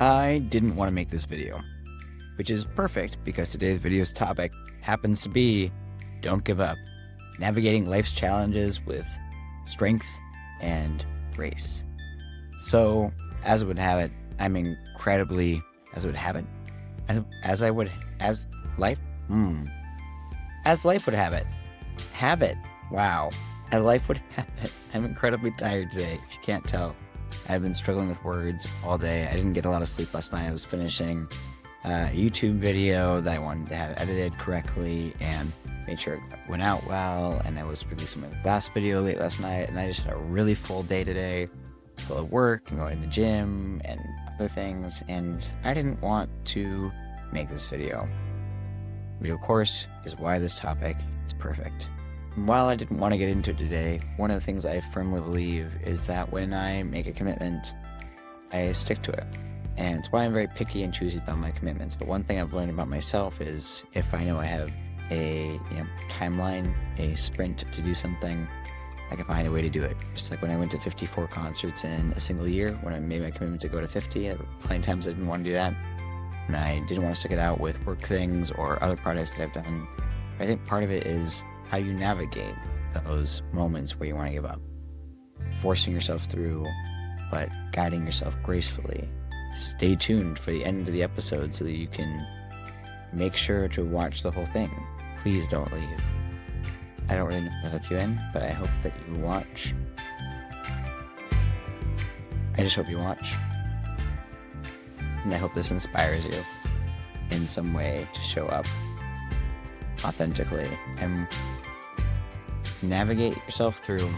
I didn't want to make this video, which is perfect because today's video's topic happens to be don't give up, navigating life's challenges with strength and grace. So, as would have it, I'm incredibly, as would have it, as life would have it, wow, as life would have it, I'm incredibly tired today, if you can't tell. I've been struggling with words all day. I didn't get a lot of sleep last night. I was finishing a YouTube video that I wanted to have edited correctly and made sure it went out well, and I was releasing my last video late last night, and I just had a really full day today, full of work and going to the gym and other things, and I didn't want to make this video, which of course is why this topic is perfect. And while I didn't want to get into it today, one of the things I firmly believe is that when I make a commitment, I stick to it. And it's why I'm very picky and choosy about my commitments. But one thing I've learned about myself is if I know I have a timeline, a sprint to do something, I can find a way to do it. Just like when I went to 54 concerts in a single year, when I made my commitment to go to 50, there were plenty of times I didn't want to do that. And I didn't want to stick it out with work things or other projects that I've done. I think part of it is how you navigate those moments where you want to give up. Forcing yourself through, but guiding yourself gracefully. Stay tuned for the end of the episode so that you can make sure to watch the whole thing. Please don't leave. I don't really know how to let you in, but I hope that you watch. I just hope you watch. And I hope this inspires you in some way to show up authentically and navigate yourself through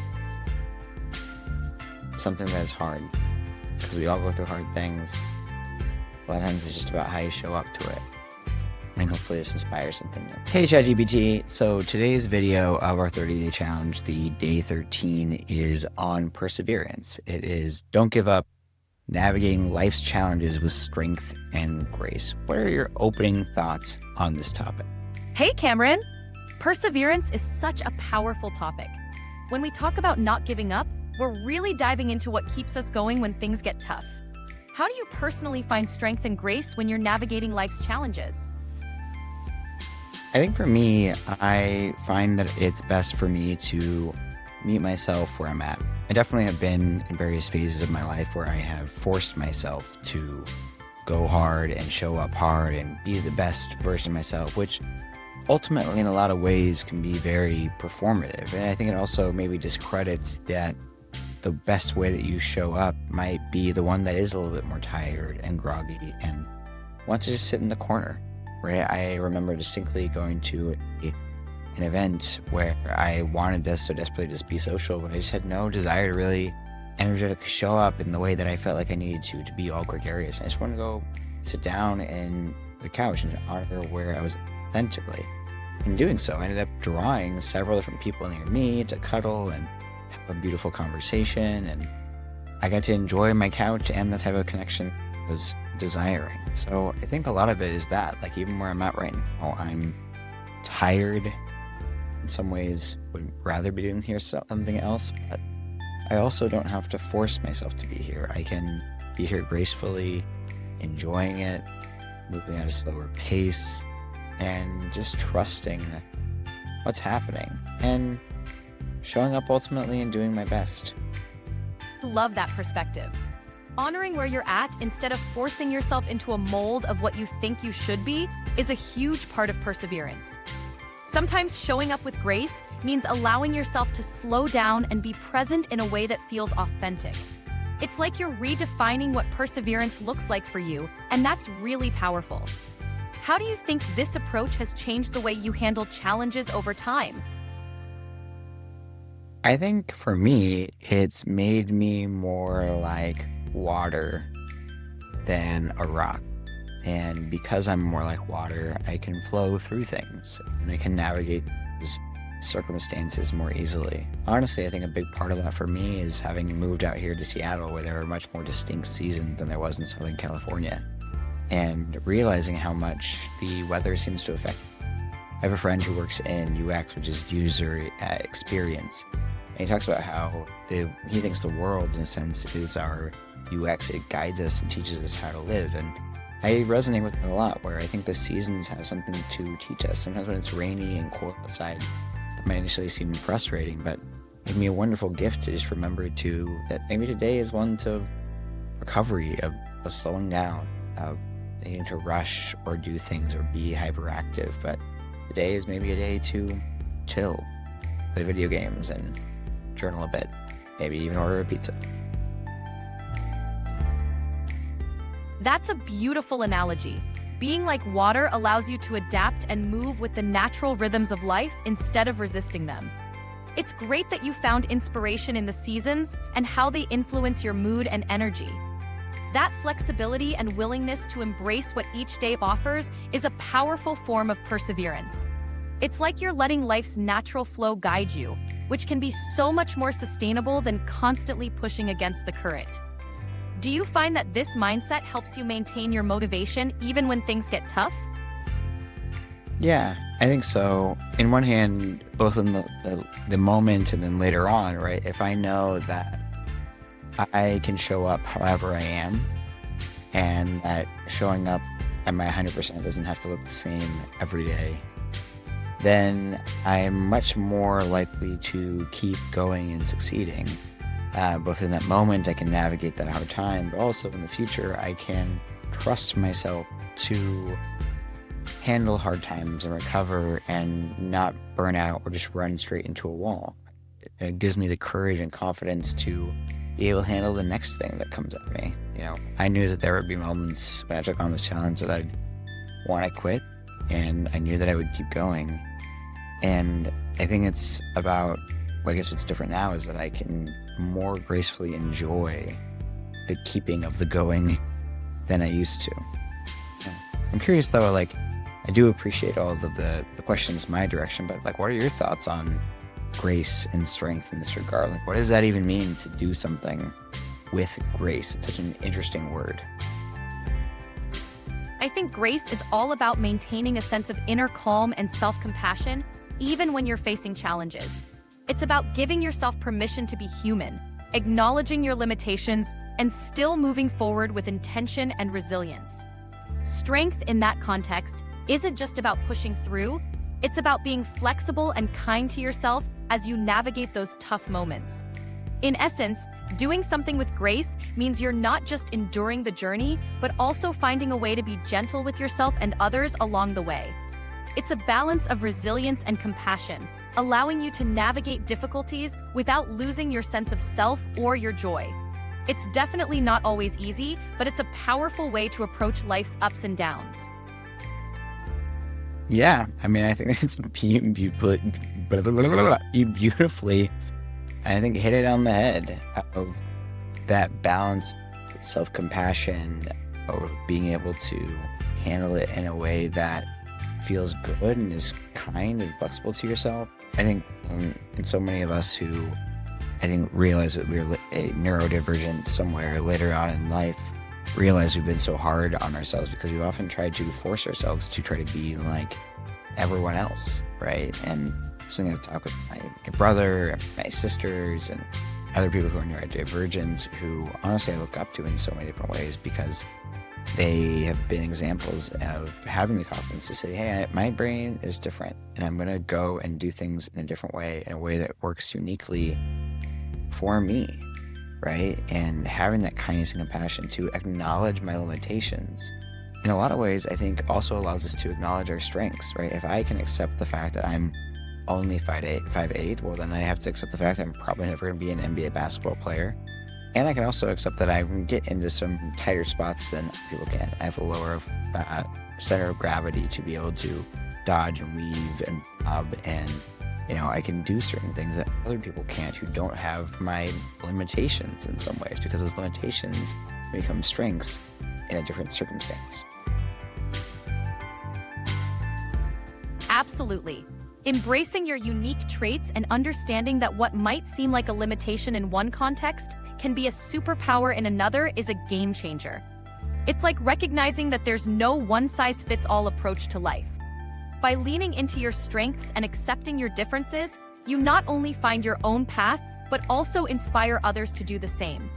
something that is hard, because we all go through hard things. A lot of times it's just about how you show up to it, and hopefully this inspires something new. Hey ChatGPT, so today's video of our 30-day challenge, the day 13, is on perseverance. It is don't give up, navigating life's challenges with strength and grace. What are your opening thoughts on this topic? Hey Cameron! Perseverance is such a powerful topic. When we talk about not giving up, we're really diving into what keeps us going when things get tough. How do you personally find strength and grace when you're navigating life's challenges? I think for me, I find that it's best for me to meet myself where I'm at. I definitely have been in various phases of my life where I have forced myself to go hard and show up hard and be the best version of myself, which ultimately in a lot of ways can be very performative. And I think it also maybe discredits that the best way that you show up might be the one that is a little bit more tired and groggy and wants to just sit in the corner. Right? I remember distinctly going to an event where I wanted to so desperately just be social, but I just had no desire to really energetically show up in the way that I felt like I needed to be all gregarious. I just wanted to go sit down in the couch and honor where I was authentically. In doing so, I ended up drawing several different people near me to cuddle and have a beautiful conversation, and I got to enjoy my couch and the type of connection I was desiring. So I think a lot of it is that, like even where I'm at right now, I'm tired. In some ways, would rather be doing here something else, but I also don't have to force myself to be here. I can be here gracefully, enjoying it, moving at a slower pace, and just trusting what's happening and showing up ultimately and doing my best. Love that perspective. Honoring where you're at instead of forcing yourself into a mold of what you think you should be is a huge part of perseverance. Sometimes showing up with grace means allowing yourself to slow down and be present in a way that feels authentic. It's like you're redefining what perseverance looks like for you, and that's really powerful. How do you think this approach has changed the way you handle challenges over time? I think for me, it's made me more like water than a rock. And because I'm more like water, I can flow through things and I can navigate those circumstances more easily. Honestly, I think a big part of that for me is having moved out here to Seattle, where there are much more distinct seasons than there was in Southern California, and realizing how much the weather seems to affect. I have a friend who works in UX, which is user experience, and he talks about how he thinks the world, in a sense, is our UX. It guides us and teaches us how to live. And I resonate with it a lot, where I think the seasons have something to teach us. Sometimes when it's rainy and cold outside, that might initially seem frustrating, but it can be a wonderful gift to just remember that maybe today is one to recovery, of slowing down, of needing to rush or do things or be hyperactive. But today is maybe a day to chill, play video games, and journal a bit, maybe even order a pizza. That's a beautiful analogy. Being like water allows you to adapt and move with the natural rhythms of life instead of resisting them. It's great that you found inspiration in the seasons and how they influence your mood and energy. That flexibility and willingness to embrace what each day offers is a powerful form of perseverance. It's like you're letting life's natural flow guide you, which can be so much more sustainable than constantly pushing against the current. Do you find that this mindset helps you maintain your motivation even when things get tough? Yeah, I think so. In one hand, both in the moment and then later on, right? If I know that I can show up however I am, and that showing up at my 100% doesn't have to look the same every day, then I'm much more likely to keep going and succeeding. Both in that moment, I can navigate that hard time, but also in the future, I can trust myself to handle hard times and recover and not burn out or just run straight into a wall. It gives me the courage and confidence to be able to handle the next thing that comes at me. I knew that there would be moments when I took on this challenge that I'd want to quit, and I knew that I would keep going. And I think it's about, I guess what's different now is that I can more gracefully enjoy the keeping of the going than I used to. I'm curious though, I do appreciate all of the questions my direction, but what are your thoughts on grace and strength in this regard? What does that even mean to do something with grace? It's such an interesting word. I think grace is all about maintaining a sense of inner calm and self-compassion, even when you're facing challenges. It's about giving yourself permission to be human, acknowledging your limitations, and still moving forward with intention and resilience. Strength in that context isn't just about pushing through, it's about being flexible and kind to yourself as you navigate those tough moments. In essence, doing something with grace means you're not just enduring the journey, but also finding a way to be gentle with yourself and others along the way. It's a balance of resilience and compassion, allowing you to navigate difficulties without losing your sense of self or your joy. It's definitely not always easy, but it's a powerful way to approach life's ups and downs. Yeah, I think it's you beautifully, I think, hit it on the head of that balance, self-compassion, or being able to handle it in a way that feels good and is kind and flexible to yourself. I think in so many of us who realize that we're a neurodivergent somewhere later on in life, realize we've been so hard on ourselves because we often try to force ourselves to try to be like everyone else, right? And something I've talked with my brother, and my sisters, and other people who are neurodivergent, who honestly I look up to in so many different ways because they have been examples of having the confidence to say, hey, my brain is different, and I'm going to go and do things in a different way, in a way that works uniquely for me, right? And having that kindness and compassion to acknowledge my limitations, in a lot of ways, I think also allows us to acknowledge our strengths, right? If I can accept the fact that I'm only 5'8", well, then I have to accept the fact that I'm probably never going to be an NBA basketball player. And I can also accept that I can get into some tighter spots than people can. I have a lower center of gravity to be able to dodge and weave and bob, and I can do certain things that other people can't, who don't have my limitations in some ways, because those limitations become strengths in a different circumstance. Absolutely. Embracing your unique traits and understanding that what might seem like a limitation in one context can be a superpower in another is a game changer. It's like recognizing that there's no one-size-fits-all approach to life. By leaning into your strengths and accepting your differences, you not only find your own path, but also inspire others to do the same.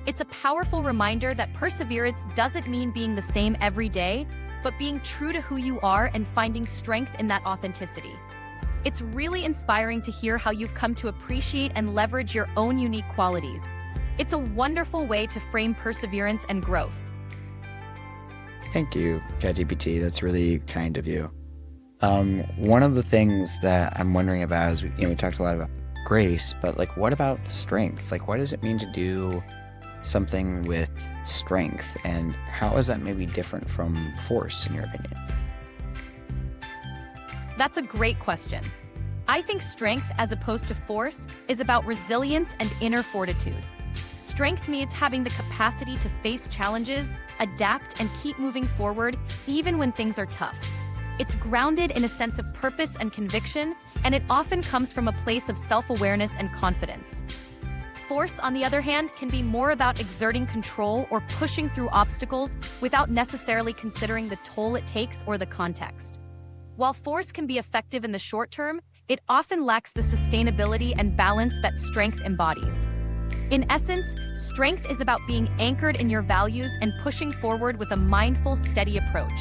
It's a powerful reminder that perseverance doesn't mean being the same every day, but being true to who you are and finding strength in that authenticity. It's really inspiring to hear how you've come to appreciate and leverage your own unique qualities. It's a wonderful way to frame perseverance and growth. Thank you, ChatGPT. That's really kind of you. One of the things that I'm wondering about is, we talked a lot about grace, but like, what about strength? Like, what does it mean to do something with strength, and how is that maybe different from force, in your opinion? That's a great question. I think strength, as opposed to force, is about resilience and inner fortitude. Strength means having the capacity to face challenges, adapt, and keep moving forward, even when things are tough. It's grounded in a sense of purpose and conviction, and it often comes from a place of self-awareness and confidence. Force, on the other hand, can be more about exerting control or pushing through obstacles without necessarily considering the toll it takes or the context. While force can be effective in the short term, it often lacks the sustainability and balance that strength embodies. In essence, strength is about being anchored in your values and pushing forward with a mindful, steady approach.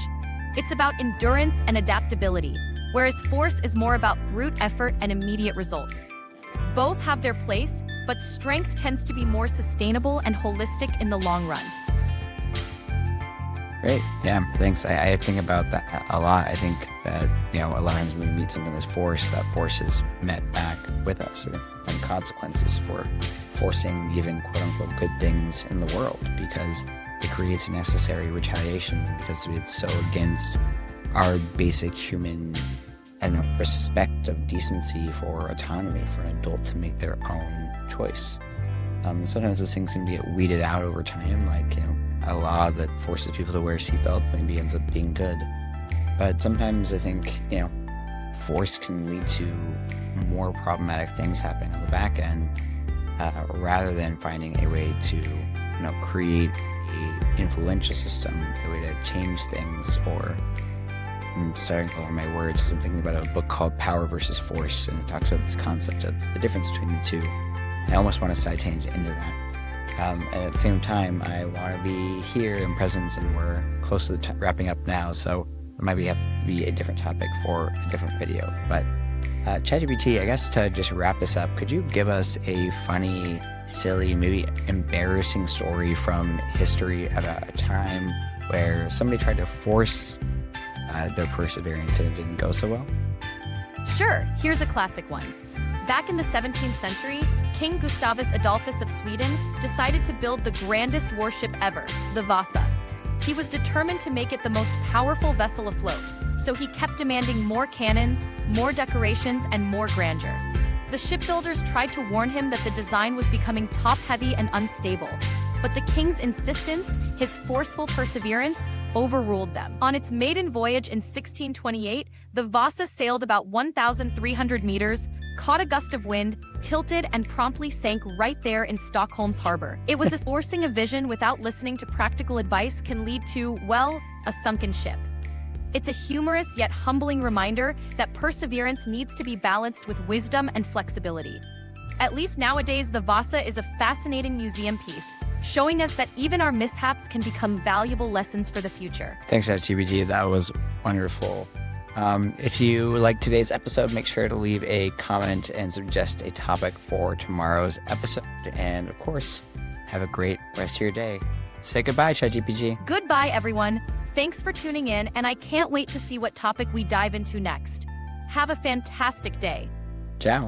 It's about endurance and adaptability, whereas force is more about brute effort and immediate results. Both have their place, but strength tends to be more sustainable and holistic in the long run. Great. Yeah, thanks. I think about that a lot. I think that, a lot of times when we meet something with force, that force is met back with us and consequences for forcing even quote-unquote good things in the world, because it creates a necessary retaliation, because it's so against our basic human respect of decency for autonomy, for an adult to make their own choice. Sometimes those things seem to get weeded out over time, like, a law that forces people to wear seatbelts maybe ends up being good. But sometimes I think, force can lead to more problematic things happening on the back end, rather than finding a way to, create a influential system, a way to change things. Or I'm starting to over my words, because I'm thinking about a book called Power versus Force, and it talks about this concept of the difference between the two. I almost want to side tangent into that. And at the same time, I want to be here and present, and we're close to wrapping up now, so it might have to be a different topic for a different video. But ChatGPT, I guess to just wrap this up, could you give us a funny, silly, maybe embarrassing story from history about a time where somebody tried to force their perseverance and it didn't go so well? Sure, here's a classic one. Back in the 17th century, King Gustavus Adolphus of Sweden decided to build the grandest warship ever, the Vasa. He was determined to make it the most powerful vessel afloat, so he kept demanding more cannons, more decorations, and more grandeur. The shipbuilders tried to warn him that the design was becoming top-heavy and unstable, but the king's insistence, his forceful perseverance, overruled them. On its maiden voyage in 1628, the Vasa sailed about 1,300 meters, caught a gust of wind, tilted, and promptly sank right there in Stockholm's harbor. It was forcing a vision without listening to practical advice can lead to, well, a sunken ship. It's a humorous yet humbling reminder that perseverance needs to be balanced with wisdom and flexibility. At least nowadays, the Vasa is a fascinating museum piece, showing us that even our mishaps can become valuable lessons for the future. Thanks, ChatGPT. That was wonderful. If you like today's episode, make sure to leave a comment and suggest a topic for tomorrow's episode. And of course, have a great rest of your day. Say goodbye, ChatGPT. Goodbye, everyone. Thanks for tuning in, and I can't wait to see what topic we dive into next. Have a fantastic day. Ciao.